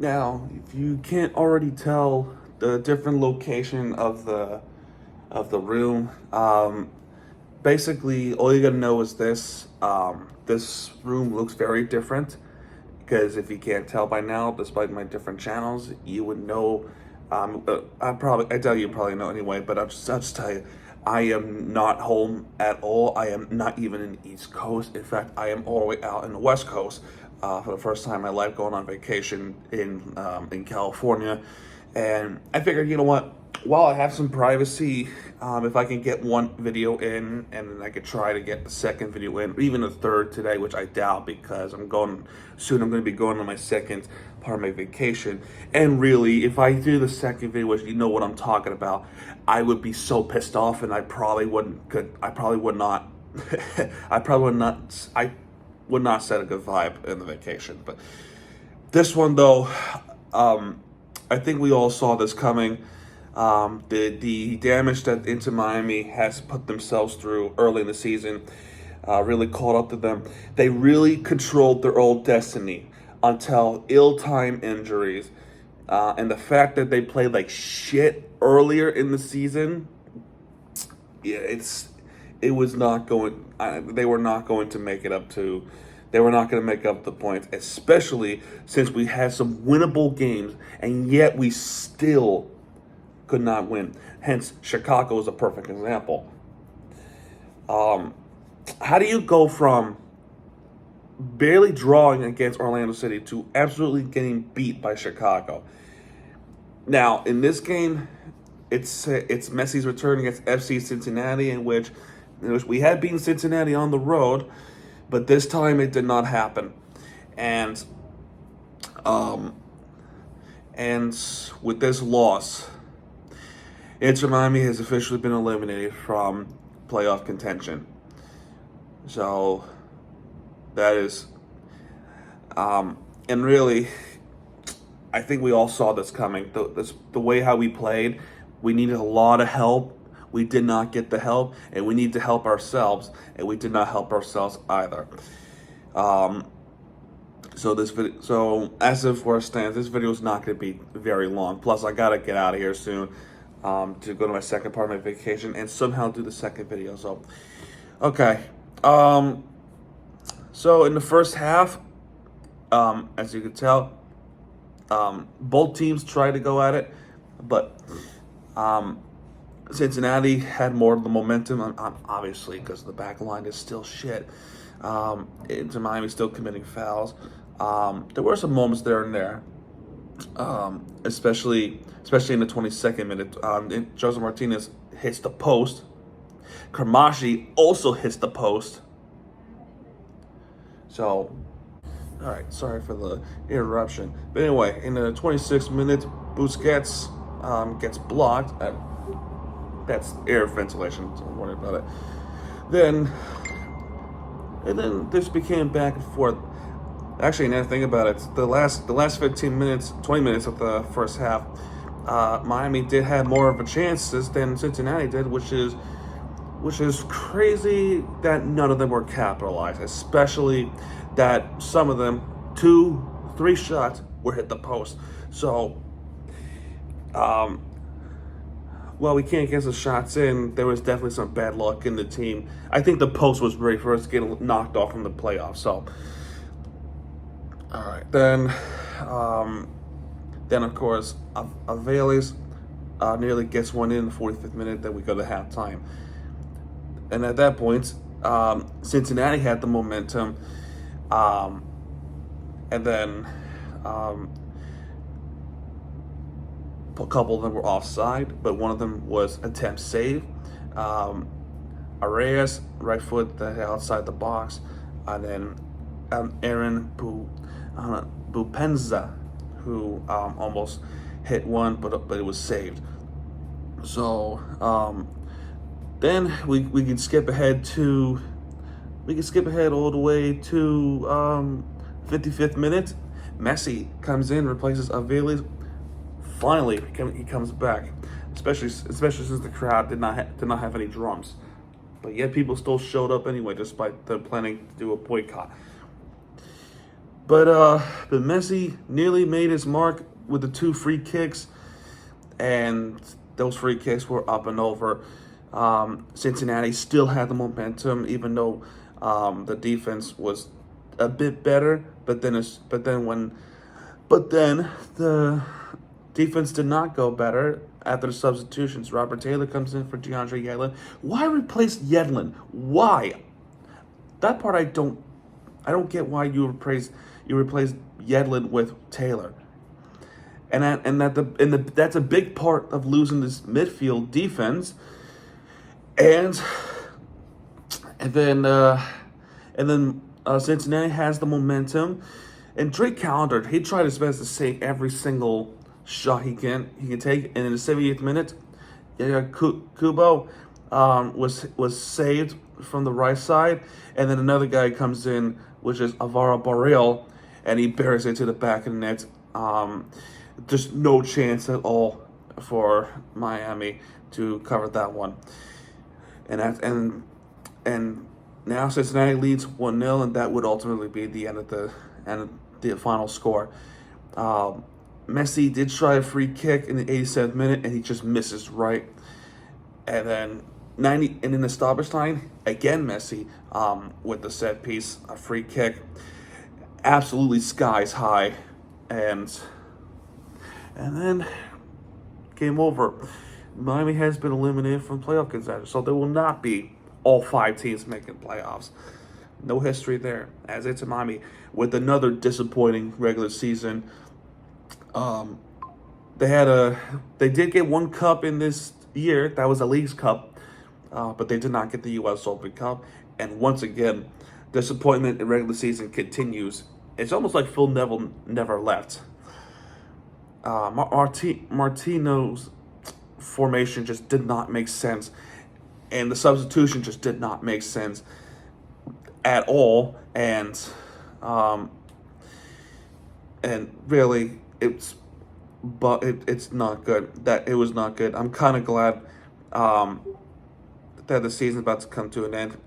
Now, if you can't already tell the different location of the room, basically all you gotta know is this. This room looks very different because if you can't tell by now, despite my different channels, you would know. I doubt you probably know anyway, but I'll just tell you, I am not home at all. I am not even in the East Coast. In fact, I am all the way out in the West Coast for the first time in my life, going on vacation in California. And I figured, you know what? While I have some privacy, if I can get one video in, and then I could try to get the second video in, or even a third today, which I doubt because I'm going to be going on my second part of my vacation. And really, if I do the second video, which you know what I'm talking about, I would be so pissed off, and I probably would not, I would not set a good vibe in the vacation. But this one though, I think we all saw this coming. The damage that Inter Miami has put themselves through early in the season really caught up to them. They really controlled their own destiny until ill-timed injuries. And the fact that they played like shit earlier in the season, yeah, it was not going. They were not going to make it up to. They were not going to make up the points, especially since we had some winnable games, and yet we still could not win. Hence, Chicago is a perfect example. How do you go from barely drawing against Orlando City to absolutely getting beat by Chicago? Now, in this game, it's Messi's return against FC Cincinnati, in which we had beaten Cincinnati on the road, but this time it did not happen. And with this loss, Inter Miami has officially been eliminated from playoff contention. So that is, and really, I think we all saw this coming. The way how we played, we needed a lot of help. We did not get the help, and we need to help ourselves, and we did not help ourselves either. So as of where it stands, this video is not going to be very long. Plus, I gotta get out of here soon to go to my second part of my vacation and somehow do the second video. So, okay. So in the first half, as you can tell, both teams tried to go at it, but Cincinnati had more of the momentum, obviously, because the back line is still shit. Inter Miami still committing fouls. There were some moments there and there, especially in the 22nd minute. Jose Martinez hits the post. Kramashi also hits the post. So, all right, sorry for the interruption. But anyway, in the 26th minute, Busquets gets blocked. That's air ventilation, so don't worry about it. And then this became back and forth. Actually, now think about it, the last 20 minutes of the first half, Miami did have more of a chances than Cincinnati did, which is crazy that none of them were capitalized, especially that some of them, 2-3 shots were hit the post. So, while we can't get the shots in, there was definitely some bad luck in the team. I think the post was ready for us to get knocked off from the playoffs. So, all right, then of course, Avelis nearly gets one in the 45th minute. Then we go to halftime, and at that point, Cincinnati had the momentum, and then a couple of them were offside, but one of them was attempt save. Arias, right foot outside the box, and then Aaron Bupenza, who almost hit one, but it was saved. So then we can skip ahead all the way to 55th minute. Messi comes in, replaces Avelis. Finally, he comes back, especially since the crowd did not have any drums, but yet people still showed up anyway, despite them planning to do a boycott. But Messi nearly made his mark with the 2 free kicks, and those free kicks were up and over. Cincinnati still had the momentum, even though the defense was a bit better. But then the defense did not go better after the substitutions. Robert Taylor comes in for DeAndre Yedlin. Why replace Yedlin? Why? That part I don't get why you replace Yedlin with Taylor. That's a big part of losing this midfield defense. And and then Cincinnati has the momentum, and Drake Callender, he tried his best to save every single shot he can take. And in the 78th minute, Kubo was saved from the right side, and then another guy comes in, which is Alvaro Barreal, and he buries it to the back of the net. Just no chance at all for Miami to cover that one. And now Cincinnati leads 1-0, and that would ultimately be the end of the final score. Messi did try a free kick in the 87th minute, and he just misses right. And then in the stoppage time, again Messi with the set piece, a free kick, absolutely skies high, and then game over. Miami has been eliminated from playoff contention, so there will not be all 5 teams making playoffs. No history there, as it's Miami with another disappointing regular season. They did get 1 cup in this year. That was a League's Cup, but they did not get the U.S. Open Cup. And once again, disappointment in regular season continues. It's almost like Phil Neville never left. Martino's formation just did not make sense, and the substitution just did not make sense at all. And really, it's not good. That it was not good. I'm kind of glad that the season's about to come to an end,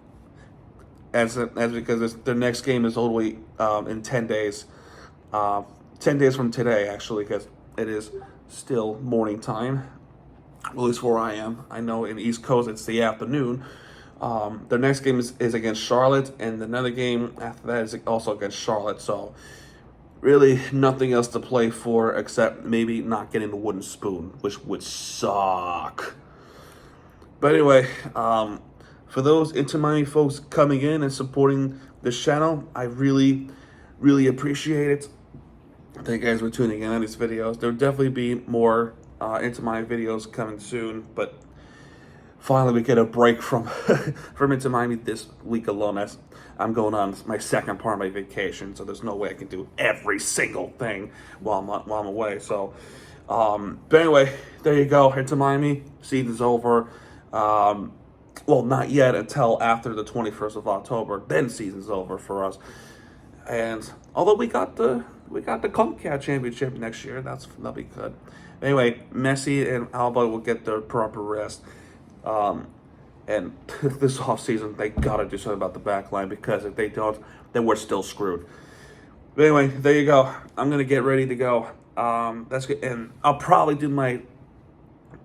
as because their next game is only in 10 days. 10 days from today, actually, because it is still morning time, at least where I am. I know in the East Coast it's the afternoon. Their next game is against Charlotte, and another game after that is also against Charlotte. So really nothing else to play for except maybe not getting the wooden spoon, which would suck. But anyway, for those Inter Miami folks coming in and supporting this channel, I really, really appreciate it. Thank you guys for tuning in on these videos. There'll definitely be more Inter Miami videos coming soon, but finally we get a break from from Inter Miami this week alone, as I'm going on my second part of my vacation, so there's no way I can do every single thing while I'm away. So, but anyway, there you go. Inter Miami season's over. Well, not yet until after the 21st of October. Then season's over for us. And although we got the CONCACAF championship next year, that'll be good. Anyway, Messi and Alba will get their proper rest. And this offseason, they gotta do something about the back line, because if they don't, then we're still screwed. But anyway, there you go. I'm gonna get ready to go. That's good, and I'll probably do my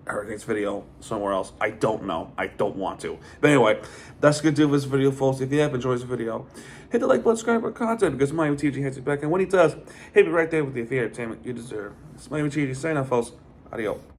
Hurricanes video somewhere else. I don't know. I don't want to. But anyway, that's gonna do this video, folks. If you have enjoyed this video, hit the like button, subscribe for content, because Miami TG has it back, and when he does, hit me right there with the entertainment you deserve. It's Miami TG saying out, folks. Adios.